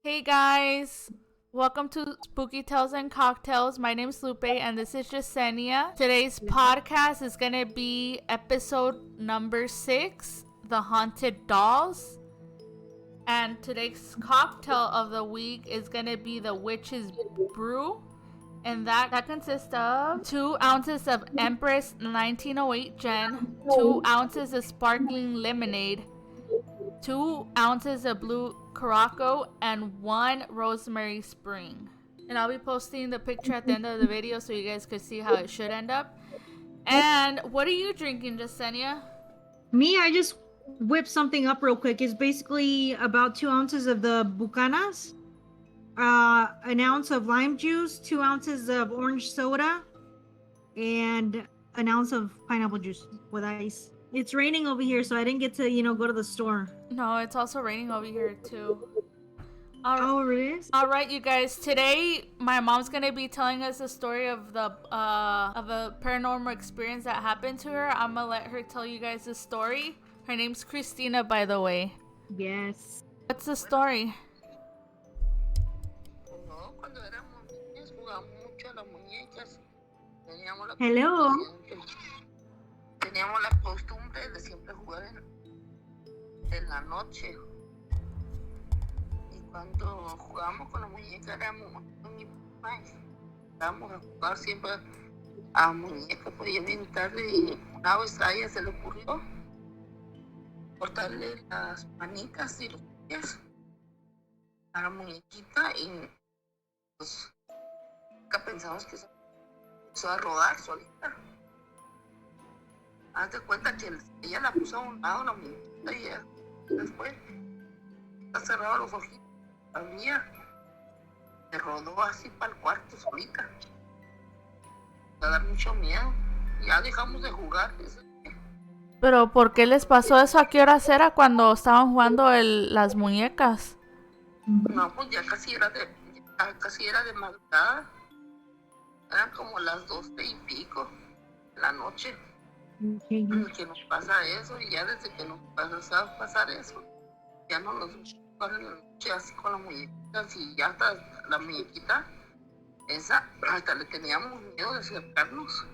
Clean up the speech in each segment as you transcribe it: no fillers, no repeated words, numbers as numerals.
Hey guys, welcome to Spookytales and Cocktails. My name's Lupe and this is Jasenia. Today's podcast is gonna be episode number 6, The Haunted Dolls. And today's cocktail of the week is gonna be the Witch's Brew. And that consists of 2 ounces of Empress 1908 gin, 2 ounces of sparkling lemonade, 2 ounces of blue Caraco, and 1 rosemary spring. And I'll be posting the picture at the end of the video so you guys could see how it should end up. And what are you drinking, Jasenia? Me, I just whipped something up real quick. It's basically about 2 ounces of the bucanas, an ounce of lime juice, 2 ounces of orange soda, and an ounce of pineapple juice with ice. It's raining over here, so I didn't get to, go to the store. No, it's also raining over here too. Oh, it is? All right, you guys. Today, my mom's gonna be telling us a story of a paranormal experience that happened to her. I'm gonna let her tell you guys the story. Her name's Christina, by the way. Yes. What's the story? Hello. Teníamos la costumbre de siempre jugar en la noche. Y cuando jugábamos con la muñeca éramos muy más. Estábamos a jugar siempre a muñeca, pues ya bien tarde y una vez a ella se le ocurrió cortarle las manitas y los pies a la muñequita y pues nunca pensamos que se empezó a rodar solita. Haz de cuenta que ella la puso a un lado, la muñequita, y después está cerrado los ojitos. La mía se rodó así para el cuarto solita. Me da mucho miedo. Ya dejamos de jugar. Pero ¿por qué les pasó eso? ¿A qué horas era cuando estaban jugando las muñecas? No, pues ya casi era de madrugada. Eran como las 12 y pico de la noche. Okay. Que nos pasa eso, y ya desde que nos pasa a pasar eso, ya no nos jugar en la noche así con la muñequita, y ya hasta la muñequita esa, hasta le teníamos miedo de acercarnos.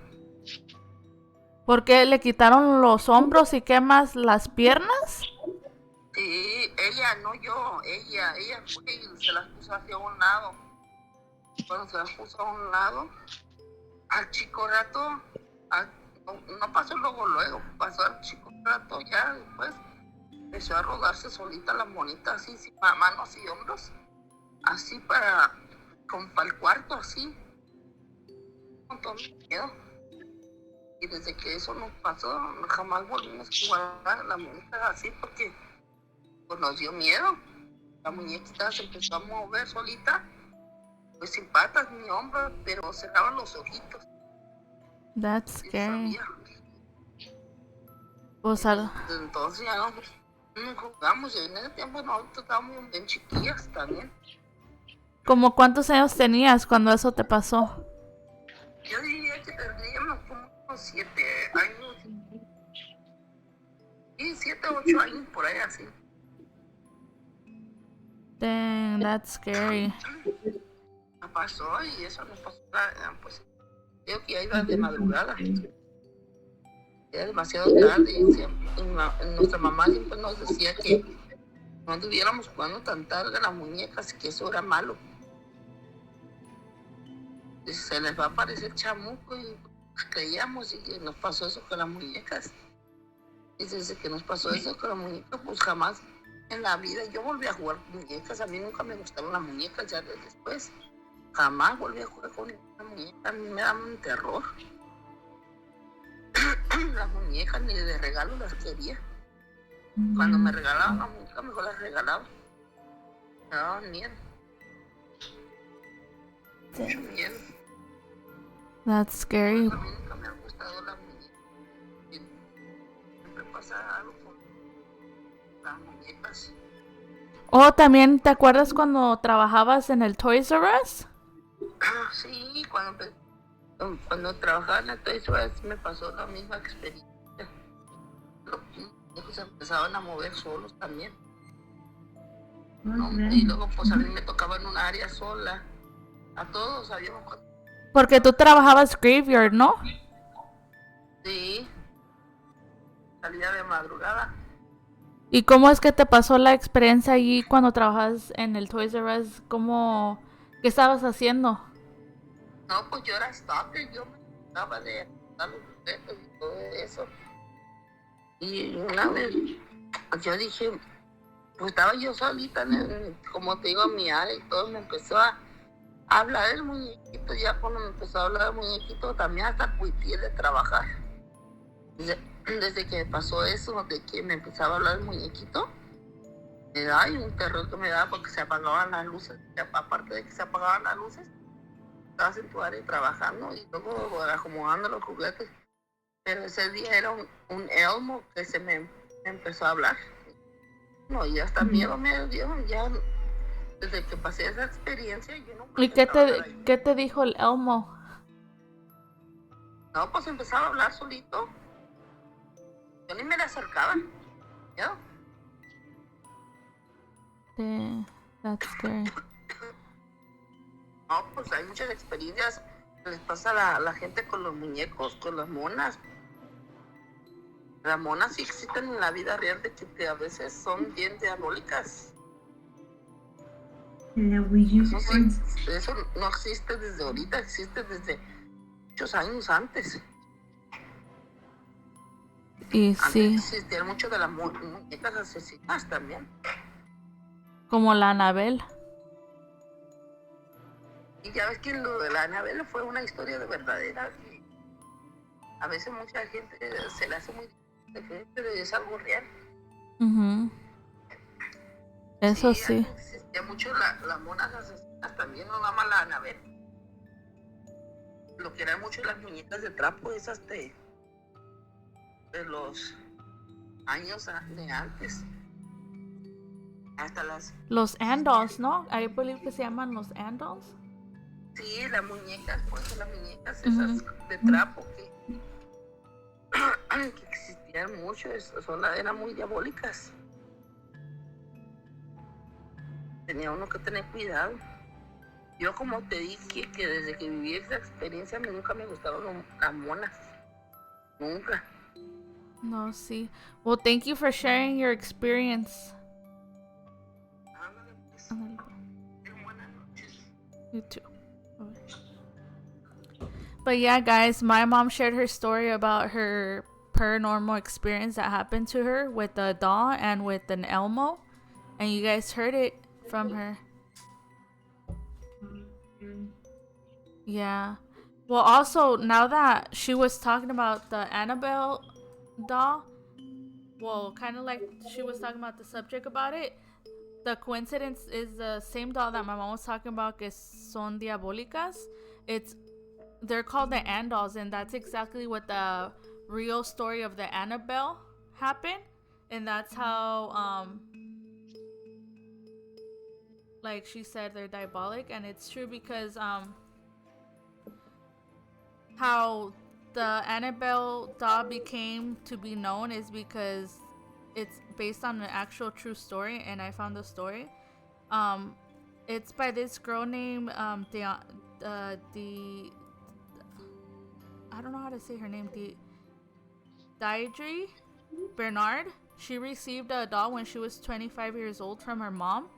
¿Por qué le quitaron los hombros y qué más, las piernas? Sí, ella, no yo, ella fue y se las puso hacia un lado. Cuando se las puso a un lado, al chico rato, no pasó luego, pasó al chico rato, ya después empezó a rodarse solita la monita así, sin manos y hombros, así como para el cuarto, así, un montón de miedo. Y desde que eso nos pasó, jamás volvimos a jugar a la monita así, porque pues, nos dio miedo. La muñequita se empezó a mover solita, pues sin patas ni hombros, pero cerraban los ojitos. That's scary. Pues entonces ya no jugamos, y en ese tiempo nosotros estábamos bien chiquillas también. ¿Cómo cuántos años tenías cuando eso te pasó? Yo diría que teníamos como unos 7 años. Sí, 7 o 8 años por ahí así. Dang, that's scary. Me pasó y eso nos pasó, pues creo que ya iba de madrugada. Era demasiado tarde y nuestra mamá siempre nos decía que no estuviéramos jugando tan tarde a las muñecas, que eso era malo. Y se les va a aparecer chamuco y creíamos, y que nos pasó eso con las muñecas. Y desde que nos pasó eso con las muñecas, pues jamás en la vida yo volví a jugar con muñecas. A mí nunca me gustaron las muñecas, ya después jamás volví a jugar con una muñeca. A mí me daban un terror. Las muñecas ni de regalo las quería. Cuando me regalaban una muñeca, mejor las regalaba. Me daban miedo. Mucho miedo. That's scary. A mí nunca me han gustado las muñecas. Siempre pasa algo con las muñecas. Oh, también, ¿te acuerdas cuando trabajabas en el Toys R Us? Sí, cuando trabajaba en el Toys R Us me pasó la misma experiencia. Los muñecos se empezaban a mover solos también. ¿no? Y luego pues a mí me tocaba en un área sola. A todos sabíamos cuando... Porque tú trabajabas graveyard, ¿no? Sí, salía de madrugada. ¿Y cómo es que te pasó la experiencia allí cuando trabajabas en el Toys R Us? ¿Qué estabas haciendo? No, pues yo era stalker, yo me trataba de dar los juguetes y todo eso. Y una vez yo dije, pues estaba yo solita, como te digo, en mi área y todo, me empezó a hablar el muñequito. Ya cuando me empezó a hablar el muñequito, también hasta cuité de trabajar. Desde que me pasó eso, de que me empezaba a hablar el muñequito, me daba un terror que me daba porque se apagaban las luces. Aparte de que se apagaban las luces, estabas en tu área trabajando y luego acomodando los juguetes. Pero ese día era un elmo que me empezó a hablar. No, y hasta miedo me dio, ya desde que pasé esa experiencia, yo no... ¿Y qué te dijo el elmo? No, pues empezaba a hablar solito. Yo ni me le acercaba. ¿Ya? That's scary. No, pues hay muchas experiencias que les pasa a la gente con los muñecos, con las monas. Las monas sí existen en la vida real, de que a veces son bien diabólicas. Eso no existe desde ahorita, existe desde muchos años antes. Y antes sí. Existían mucho de las muñecas asesinas también. Como la Anabelle. Y ya ves que lo de la Anabelle fue una historia de verdadera. A veces mucha gente se le hace muy difícil, pero es algo real. Eso sí. Existía mucho las monas asesinas también, no nada más la Anabelle. Lo que eran mucho las muñecas de trapo, esas de los años de antes. Hasta los Andals, ¿no? I believe que se llaman los Andals. Sí, las muñecas, pues las muñecas esas de trapo que existían mucho, eran muy diabólicas. Tenía uno que tener cuidado. Yo, como te dije, que desde que viví esa experiencia, a mí nunca me gustaron las monas. Nunca. No, sí. Well, thank you for sharing your experience. You too. But yeah, guys, my mom shared her story about her paranormal experience that happened to her with a doll and with an elmo. And you guys heard it from her. Yeah. Well, also, now that she was talking about the Annabelle doll, well, kind of like she was talking about the subject about it, the coincidence is the same doll that my mom was talking about, que son diabólicas. They're called the Andals, and that's exactly what the real story of the Annabelle happened. And that's how, like she said, they're diabolic. And it's true because, how the Annabelle doll became to be known is because it's based on an actual true story, and I found the story. It's by this girl named I don't know how to say her name. Deidre Bernard. She received a doll when she was 25 years old from her mom,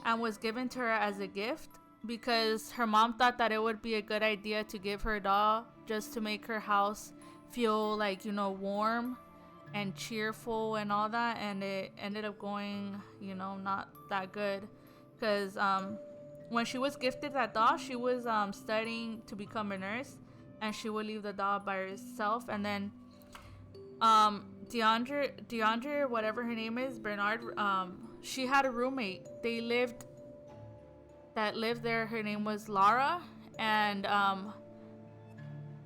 and was given to her as a gift because her mom thought that it would be a good idea to give her a doll just to make her house feel like, warm and cheerful and all that. And it ended up going, not that good, because when she was gifted that doll, she was studying to become a nurse, and she would leave the doll by herself. And then DeAndre, whatever her name is, Bernard, she had a roommate. They lived there. Her name was Laura, and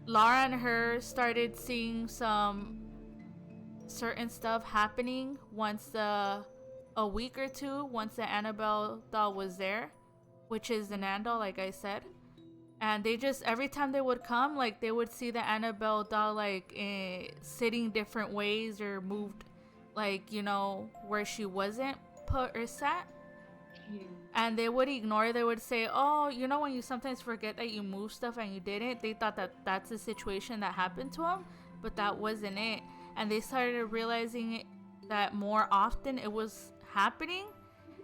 Laura and her started seeing some certain stuff happening a week or two once the Annabelle doll was there, which is an Andal, like I said. And they just, every time they would come, like, they would see the Annabelle doll, like, sitting different ways or moved, like, where she wasn't put or sat. Yeah. And they would ignore. They would say, oh, you know when you sometimes forget that you moved stuff and you didn't? They thought that that's the situation that happened to them, but that wasn't it. And they started realizing that more often it was happening.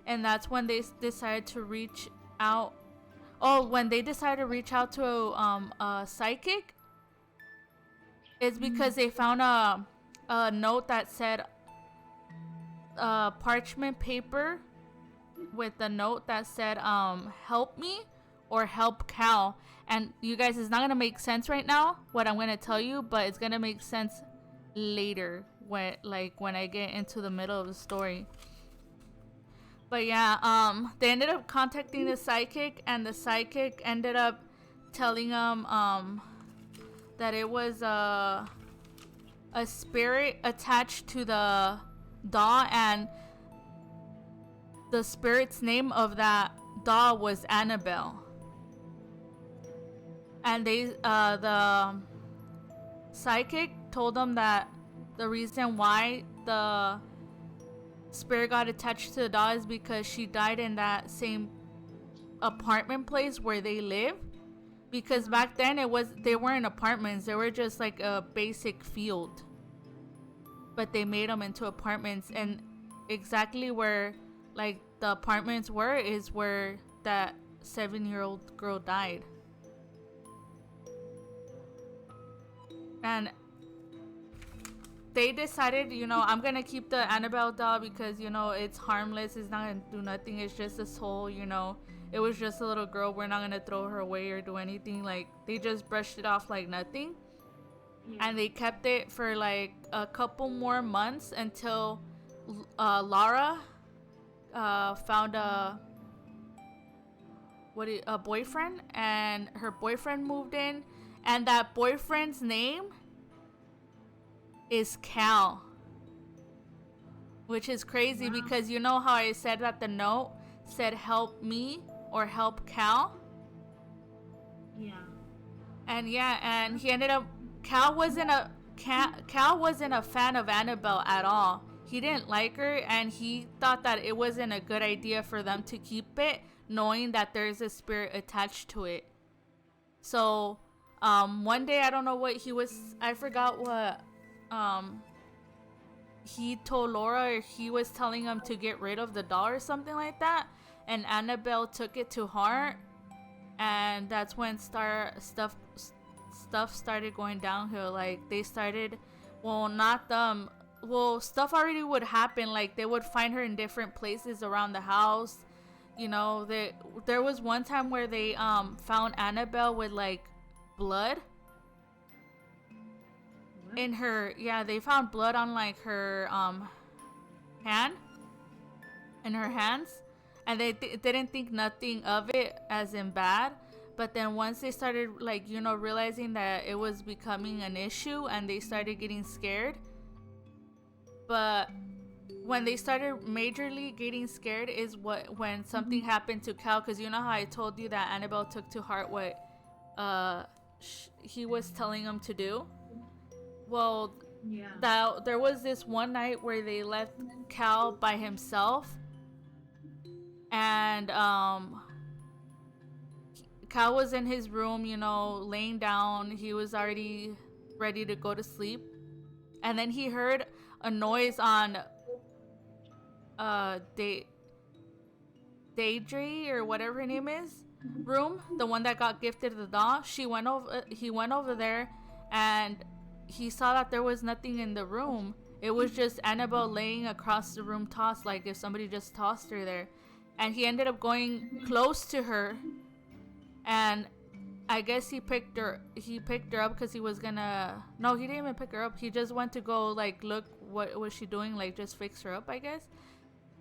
And that's when they decided to reach out. Oh, when they decided to reach out to a psychic, it's because they found a note that said parchment paper with a note that said help me or help Cal. And you guys, it's not gonna make sense right now what I'm gonna tell you, but it's gonna make sense later when I get into the middle of the story. But yeah, they ended up contacting the psychic, and the psychic ended up telling them that it was a spirit attached to the doll, and the spirit's name of that doll was Anabelle. And they the psychic told them that the reason why the spirit got attached to the doll is because she died in that same apartment place where they live. Because back then they weren't apartments, they were just like a basic field, but they made them into apartments. And exactly where like the apartments were is where that 7-year-old girl died. And they decided, I'm gonna keep the Anabelle doll because, it's harmless. It's not gonna do nothing. It's just a soul, It was just a little girl. We're not gonna throw her away or do anything. Like, they just brushed it off like nothing. Yeah. And they kept it for like a couple more months until Laura found a boyfriend, and her boyfriend moved in, and that boyfriend's name is Cal, which is crazy. Wow. Because you know how I said that the note said help me or help Cal? Yeah. And he ended up, Cal wasn't a fan of Anabelle at all. He didn't like her, and he thought that it wasn't a good idea for them to keep it, knowing that there's a spirit attached to it. So one day, I don't know what I forgot what he told Laura, or he was telling him to get rid of the doll or something like that. And Anabelle took it to heart, and that's when stuff started going downhill. Like, they started, stuff already would happen. Like, they would find her in different places around the house. There was one time where they found Anabelle with like blood in her. Yeah, they found blood on like her hand, in her hands. And they didn't think nothing of it as in bad. But then once they started realizing that it was becoming an issue, and they started getting scared. But when they started majorly getting scared is when something happened to Cal. Because you know how I told you that Anabelle took to heart what he was telling them to do? Well, yeah. There was this one night where they left Cal by himself. And Cal was in his room, laying down. He was already ready to go to sleep. And then he heard a noise on Daedry, or whatever her name is, room, the one that got gifted the doll. He went over there, and he saw that there was nothing in the room. It was just Anabelle laying across the room, tossed, like if somebody just tossed her there. And he ended up going close to her, and I guess he picked her up because he was gonna. No, he didn't even pick her up. He just went to go like look what was she doing, like just fix her up, I guess.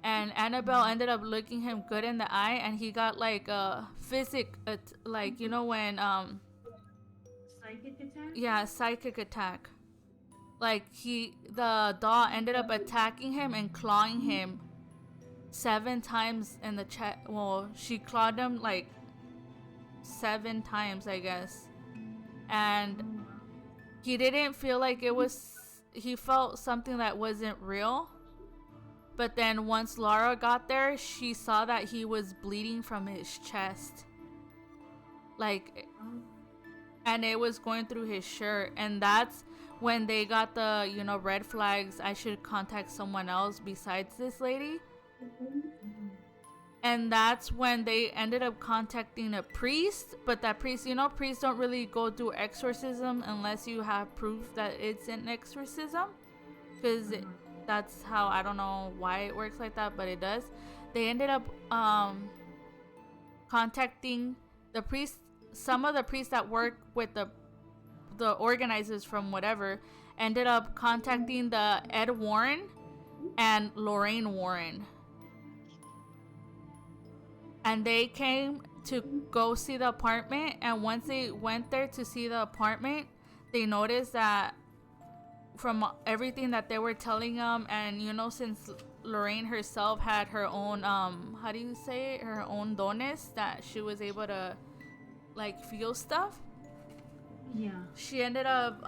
And Anabelle ended up looking him good in the eye, and he got like a like when psychic attack. Yeah, psychic attack. Like the doll ended up attacking him and clawing him 7 times in the chest. Well, she clawed him like 7 times, I guess. And he didn't feel like it was. He felt something that wasn't real. But then once Laura got there, she saw that he was bleeding from his chest. Like, and it was going through his shirt. And that's when they got the, you know, red flags. I should contact someone else besides this lady. And that's when they ended up contacting a priest. But that priest, you know, priests don't really go do exorcism unless you have proof that it's an exorcism. Because that's how, I don't know why it works like that, but it does. They ended up contacting the priest. Some of the priests that work with the organizers from whatever ended up contacting the Ed Warren and Lorraine Warren. And they came to go see the apartment. And once they went there to see the apartment, they noticed that from everything that they were telling them, and you know, since Lorraine herself had her own, how do you say it? Her own dones, that she was able to like feel stuff. Yeah. She ended up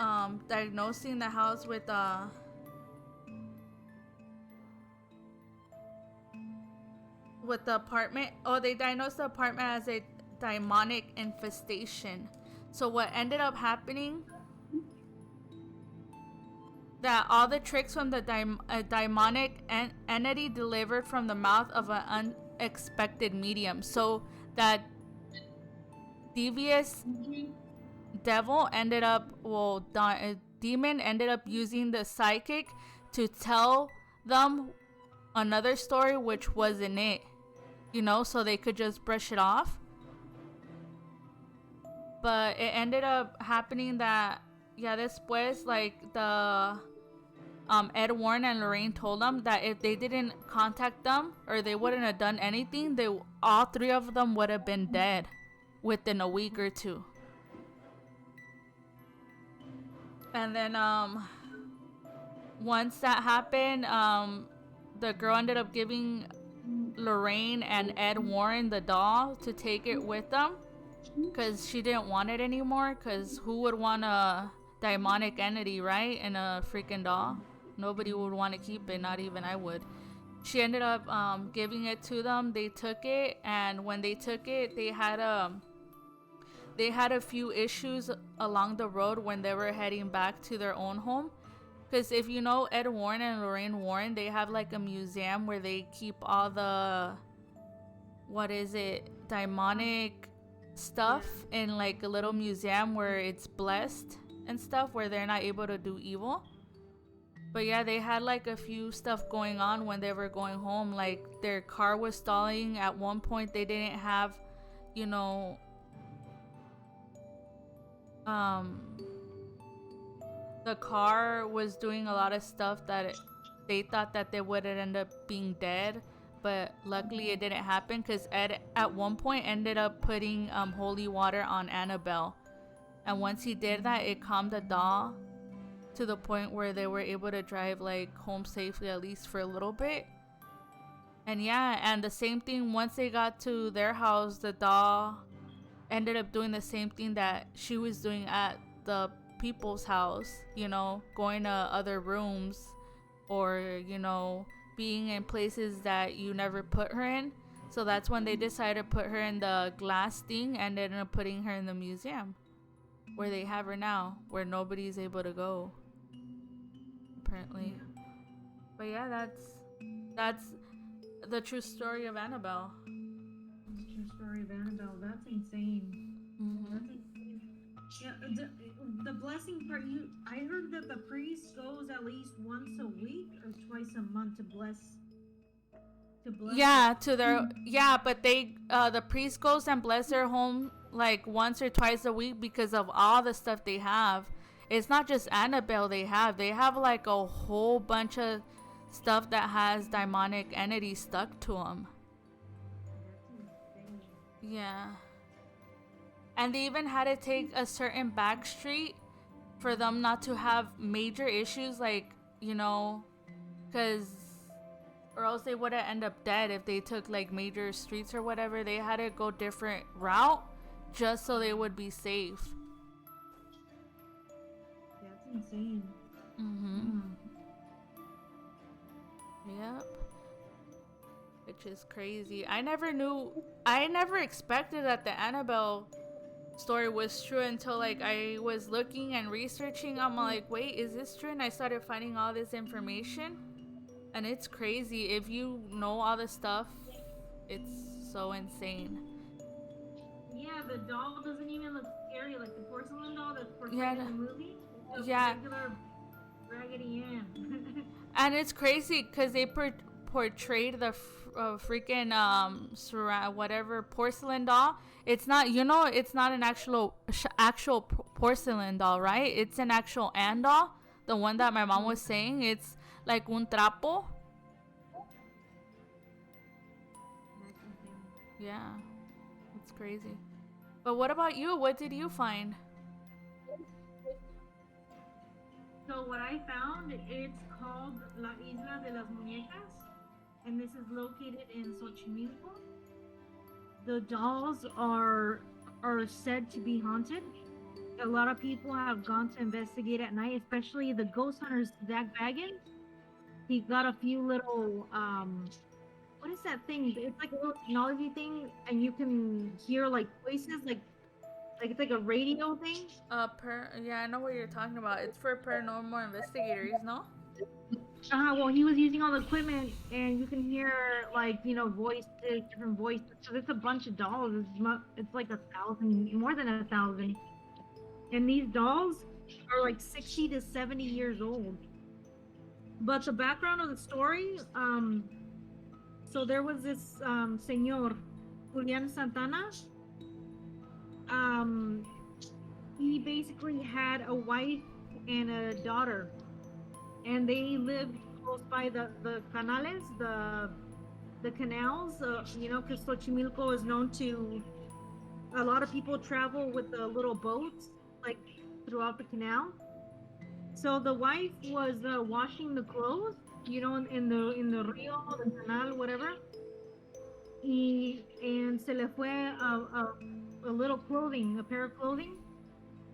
diagnosing the house with the apartment. Oh, they diagnosed the apartment as a demonic infestation. So what ended up happening, that all the tricks from the demonic entity delivered from the mouth of an unexpected medium. So that devious devil ended up, demon ended up using the psychic to tell them another story which wasn't it, you know, so they could just brush it off. But it ended up happening that, yeah, después, like, the Ed Warren and Lorraine told them that if they didn't contact them or they wouldn't have done anything, all three of them would have been dead within a week or two. And then once that happened, the girl ended up giving Lorraine and Ed Warren the doll to take it with them, because she didn't want it anymore. Because who would want a demonic entity, right, and a freaking doll? Nobody would want to keep it, not even I would. She ended up giving it to them. They took it, and when they took it, they had a few issues along the road when they were heading back to their own home. Because if you know Ed Warren and Lorraine Warren, they have like a museum where they keep all the, demonic stuff in like a little museum where it's blessed and stuff, where they're not able to do evil. But yeah, they had like a few stuff going on when they were going home. Like their car was stalling. At one point they didn't have, you know, the car was doing a lot of stuff that they thought that they would end up being dead, but luckily it didn't happen, because Ed at one point ended up putting holy water on Anabelle, and once he did that, it calmed the doll to the point where they were able to drive like home safely, at least for a little bit. And yeah, and the same thing, once they got to their house, the doll ended up doing the same thing that she was doing at the people's house, you know, going to other rooms, or, you know, being in places that you never put her in. So that's when they decided to put her in the glass thing, and ended up putting her in the museum where they have her now, where nobody's able to go, apparently. But yeah, that's the true story of Anabelle. True story of Annabelle. That's insane. Mm-hmm. That's insane. Yeah, the blessing part. I heard that the priest goes at least once a week or twice a month to bless. Yeah, to their but they the priest goes and bless their home like once or twice a week, because of all the stuff they have. It's not just Annabelle they have like a whole bunch of stuff that has demonic entities stuck to them. Yeah. And they even had to take a certain back street for them not to have major issues, like, you know, because, or else they would have ended up dead if they took like major streets or whatever. They had to go different route just so they would be safe. That's insane. Mm-hmm. Yep. which is crazy. I never expected that the Annabelle story was true until like I was looking and researching. I'm like, wait, is this true? And I started finding all this information, and it's crazy. If you know all this stuff, it's so insane. Yeah, the doll doesn't even look scary like the porcelain doll that's portrayed Yeah, in the movie. It's a yeah. regular Raggedy Ann. And it's crazy because they portrayed the freaking whatever porcelain doll. It's not, it's not an actual porcelain doll, right? It's an actual Ann doll. The one that my mom was saying, it's like un trapo. Yeah, it's crazy. But what about you? What did you find? So what I found, it's called La Isla de las Munecas, and this is located in Xochimilco. The dolls are said to be haunted. A lot of people have gone to investigate at night, especially the ghost hunters Zach Baggins. He got a few little what is that thing? It's like a little technology thing, and you can hear like voices, like it's like a radio thing. Yeah, I know what you're talking about. It's for paranormal investigators, no? Well, he was using all the equipment, and you can hear like voices, different voices. So it's a bunch of dolls. It's like 1,000, more than 1,000, and these dolls are like 60 to 70 years old. But the background of the story, so there was this señor Julian Santana. He basically had a wife and a daughter, and they lived close by the canales, the canals. Because Xochimilco is known to, a lot of people travel with the little boats like throughout the canal. So the wife was washing the clothes, in the rio, the canal, whatever. And se le fue a little clothing, a pair of clothing,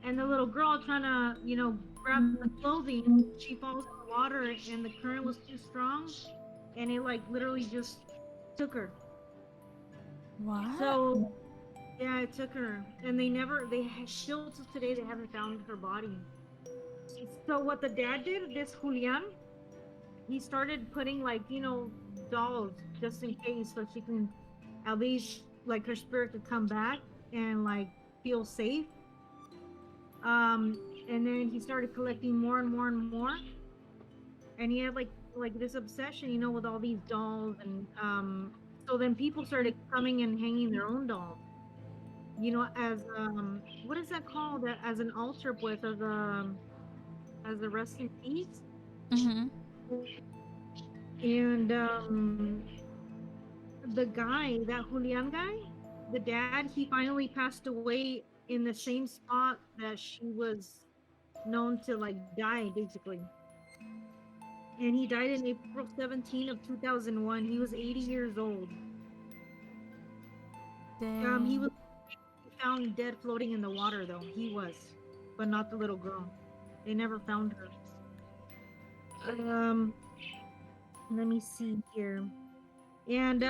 and the little girl trying to, grab the clothing, she falls in the water, and the current was too strong, and it like literally just took her. What? So yeah, it took her, and still to today they haven't found her body. So what the dad did, this Julian, he started putting like dolls just in case, so she can at least like her spirit could come back and like feel safe. And then he started collecting more and more and more, and he had like this obsession, with all these dolls, and so then people started coming and hanging their own dolls, as what is that called, as an altar, pues, as a rest in peace. Mm-hmm. And the guy, that Julian guy, the dad, he finally passed away in the same spot that she was known to like die, basically. And he died in April 17 of 2001. He was 80 years old. Dang. He was found dead floating in the water, though. He was, but not the little girl. They never found her. Let me see here. And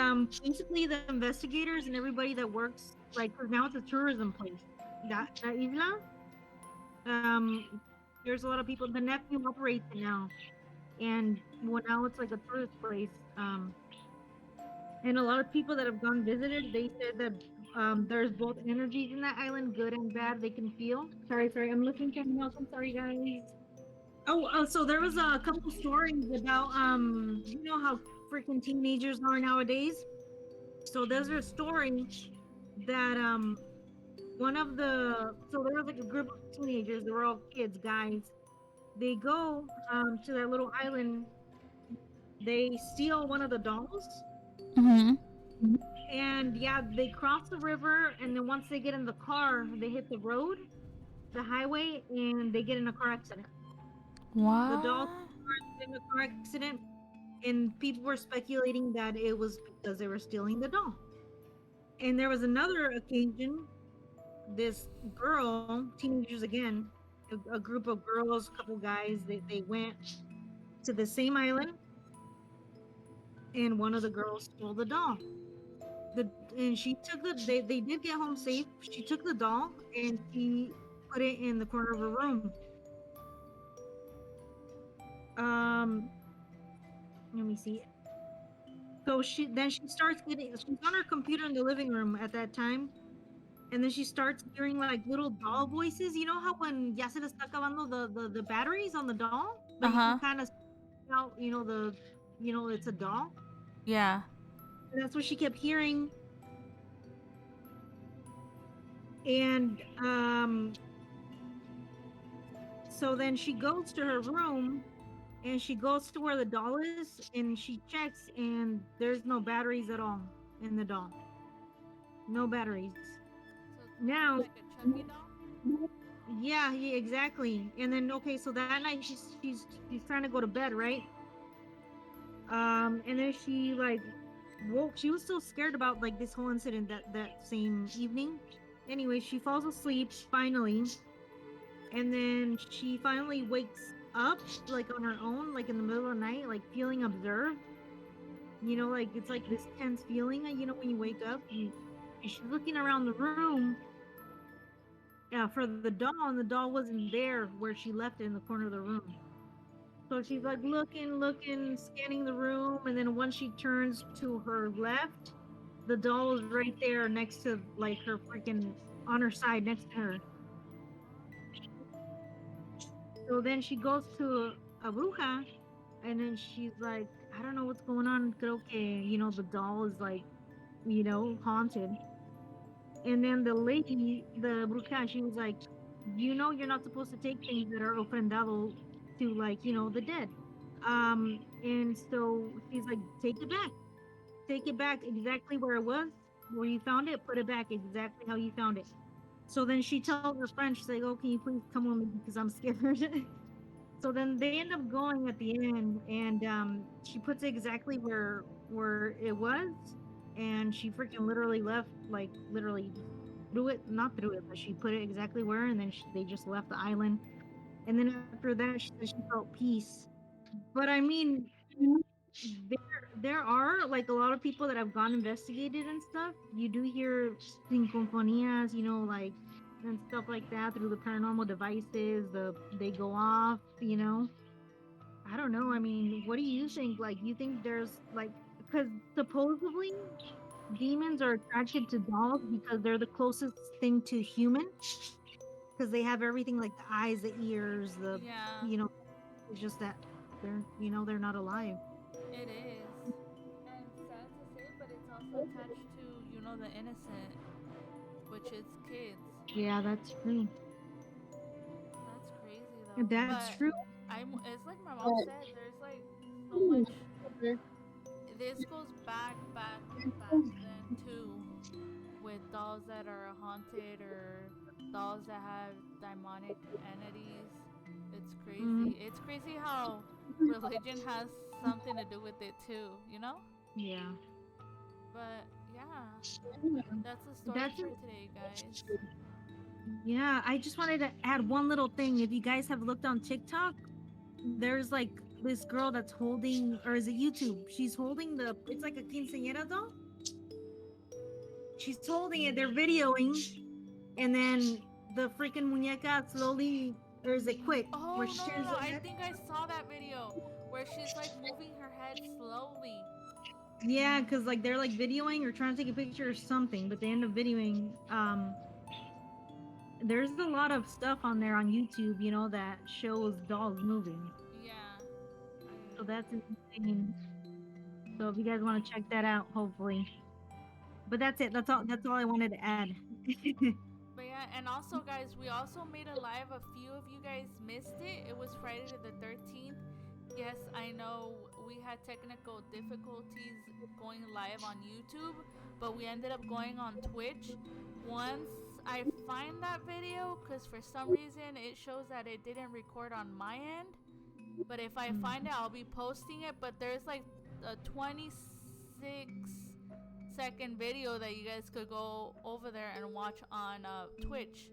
basically the investigators and everybody that works, like, 'cause now it's a tourism place, that Isla. There's a lot of people. The nephew operates it now, and well, now it's like a tourist place. And a lot of people that have gone visited, they said that there's both energies in that island, good and bad. They can feel. Sorry, I'm looking for something else. I'm sorry, guys. So there was a couple stories about how freaking teenagers are nowadays. So there's a story that so there was like a group of teenagers. They were all kids, guys. They go to that little island. They steal one of the dolls. Mm-hmm. And yeah, they cross the river, and then once they get in the car, they hit the road, the highway, and they get in a car accident. What? The doll in a car accident, and people were speculating that it was because they were stealing the doll. And there was another occasion, this girl, teenagers again, a group of girls, a couple guys, they went to the same island, and one of the girls stole the doll. And she took they did get home safe. She took the doll and she put it in the corner of her room. Let me see. So she starts she's on her computer in the living room at that time, and then she starts hearing like little doll voices. You know how when ya se le está acabando the batteries on the doll, but you can kind of out, it's a doll. Yeah. And that's what she kept hearing. And so then she goes to her room and she goes to where the doll is and she checks and there's no batteries at all in the doll. No batteries. So Now, like a Chucky doll? yeah, exactly. And then okay, so that night she's trying to go to bed, right? And then she like woke. She was still scared about like this whole incident that same evening. Anyway, she falls asleep finally, and then she finally wakes up like on her own, like in the middle of the night, like feeling observed. Like it's like this tense feeling, when you wake up, and she's looking around the room, for the doll, and the doll wasn't there where she left it in the corner of the room. So she's like looking, scanning the room, and then once she turns to her left, the doll is right there next to like her freaking on her side next to her. So then she goes to a bruja, and then she's like, I don't know what's going on. Creo que, the doll is like, haunted. And then the lady, the bruja, she was like, you're not supposed to take things that are ofrendado to like, the dead. And so she's like, take it back exactly where it was, where you found it, put it back exactly how you found it. So then she tells her friend, she's like, oh, can you please come with me because I'm scared. So then they end up going at the end, and she puts it exactly where it was, and she freaking literally left, like literally threw it, not threw it, but she put it exactly where, and then they just left the island. And then after that, she said she felt peace. But I mean, there are like a lot of people that have gone investigated and stuff. You do hear sinfonias, like and stuff like that through the paranormal devices. They go off. I don't know. I mean, what do you think? Like, you think there's like, because supposedly demons are attracted to dolls because they're the closest thing to human, because they have everything like the eyes, the ears, Yeah, it's just that they're not alive. it is. And sad to say, but it's also attached to, the innocent, which is kids. Yeah, that's true. That's crazy though. That's But true. it's like my mom said, there's like so much. This goes back then too, with dolls that are haunted or dolls that have demonic entities. It's crazy. It's crazy how religion has something to do with it too. Yeah. But yeah, that's the story That's for today, guys. Yeah, I just wanted to add one little thing. If you guys have looked on TikTok, there's like this girl that's holding, or is it YouTube? She's holding it's like a quinceañera doll. She's holding it, they're videoing, and then the freaking muñeca slowly, or is it quick? Oh Where she turns no, her I head. think I saw that video where she's like moving her head slowly. Yeah, because like they're like videoing or trying to take a picture or something, but they end up videoing. There's a lot of stuff on there on YouTube, that shows dolls moving. Yeah. So that's insane. So if you guys want to check that out, hopefully. But that's it. That's all I wanted to add. But yeah, and also guys, we also made a live. A few of you guys missed it. It was Friday the 13th. Yes, I know we had technical difficulties going live on YouTube, but we ended up going on Twitch. Once I find that video, because for some reason it shows that it didn't record on my end, but if I find it, I'll be posting it. But there's like a 26-second video that you guys could go over there and watch on Twitch.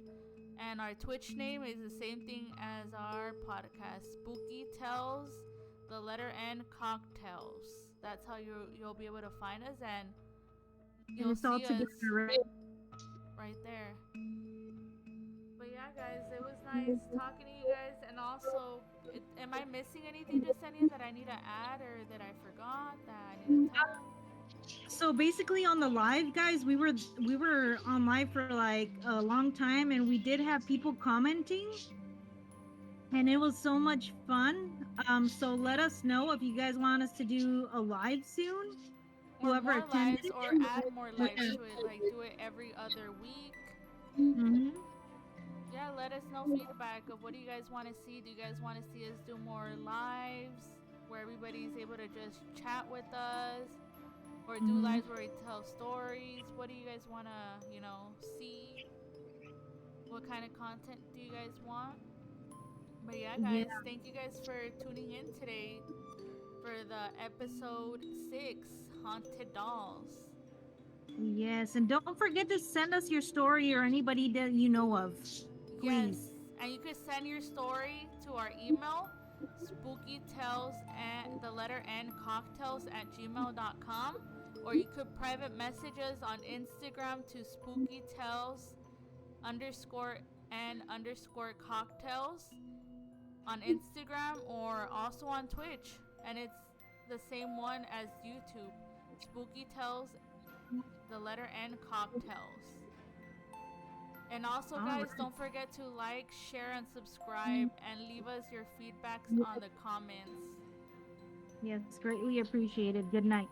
And our Twitch name is the same thing as our podcast, Spookytales, the letter N, Cocktails. that's how you'll be able to find us, and And you'll it's all see together, us right? right there. But yeah, guys, it was nice talking to you guys. And also, am I missing anything, Jasenia, that I need to add or that I forgot that I need to tell them? So basically on the live, guys, we were on live for like a long time, and we did have people commenting, and it was so much fun. So let us know if you guys want us to do a live soon. Or Whoever more attended. lives, or add more lives to it, like do it every other week. Mm-hmm. Yeah, let us know feedback of what do you guys want to see. Do you guys want to see us do more lives where everybody's able to just chat with us, or do lives where we tell stories? What do you guys want to, see? What kind of content do you guys want? But yeah, guys, thank you guys for tuning in today for the episode 6, Haunted Dolls. Yes, and don't forget to send us your story or anybody that you know of. Please. Yes, and you could send your story to our email, spookytales and the letter N cocktails@gmail.com, or you could private message us on Instagram to spookytales_N_cocktails on Instagram, or also on Twitch, and it's the same one as YouTube, Spookytales, the letter N cocktails. And also, guys, don't forget to like, share, and subscribe, and leave us your feedbacks on the comments. Yes, greatly appreciated. Good night.